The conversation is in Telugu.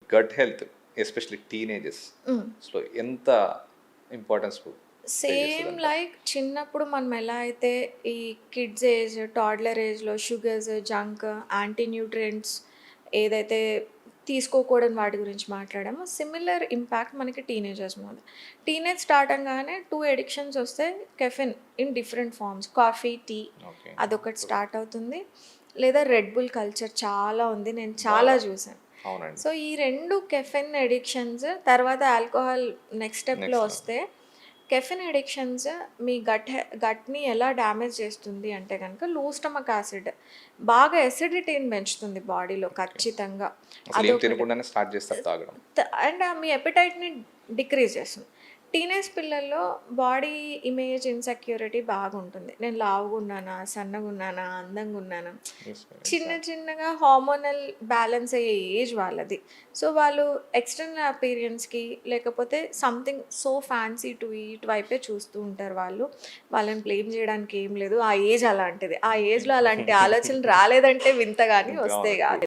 గట్ హెల్త్ ఎస్పెషల్లీ టీనేజెస్లో ఎంత ఇంపార్టెన్స్ సేమ్ లైక్ చిన్నప్పుడు మనం ఎలా అయితే ఈ కిడ్స్ ఏజ్ టాడ్లర్ ఏజ్లో షుగర్స్ జంక్ యాంటీ న్యూట్రియంట్స్ ఏదైతే తీసుకోకూడని వాటి గురించి మాట్లాడామో సిమిలర్ ఇంపాక్ట్ మనకి టీనేజర్స్ మీద. టీనేజ్ స్టార్ట్ అవగానే 2 ఎడిక్షన్స్ వస్తాయి. Caffeine in different forms, coffee, tea okay. అదొకటి స్టార్ట్ అవుతుంది. లేదా రెడ్ బుల్ కల్చర్ చాలా ఉంది, నేను చాలా చూసాను. అవునండి. సో ఈ 2 కెఫిన్ ఎడిక్షన్స్ తర్వాత ఆల్కహాల్ నెక్స్ట్ స్టెప్లో వస్తే కెఫిన్ ఎడిక్షన్స్ మీ గట్ని ఎలా డ్యామేజ్ చేస్తుంది అంటే కనుక లో స్టమక్ యాసిడ్ బాగా ఎసిడిటీని పెంచుతుంది బాడీలో ఖచ్చితంగా. అసలు ఏం తినకుండానే స్టార్ట్ చేస్తారు తాగడం. అండ్ మీ ఎపిటైట్ని డిక్రీజ్ చేస్తుంది. టీనేజ్ పిల్లల్లో బాడీ ఇమేజ్ ఇన్సెక్యూరిటీ బాగుంటుంది. నేను లావుగా ఉన్నానా, సన్నగా ఉన్నానా, అందంగా ఉన్నానా, చిన్న చిన్నగా హార్మోనల్ బ్యాలెన్స్ అయ్యే ఏజ్ వాళ్ళది. సో వాళ్ళు ఎక్స్టర్నల్ అపీరియన్స్కి లేకపోతే something so fancy to eat వైపే చూస్తూ ఉంటారు వాళ్ళు. వాళ్ళని బ్లేమ్ చేయడానికి ఏం లేదు, ఆ ఏజ్ అలాంటిది. ఆ ఏజ్లో అలాంటి ఆలోచనలు రాలేదంటే వింత కానీ వస్తే కాదు.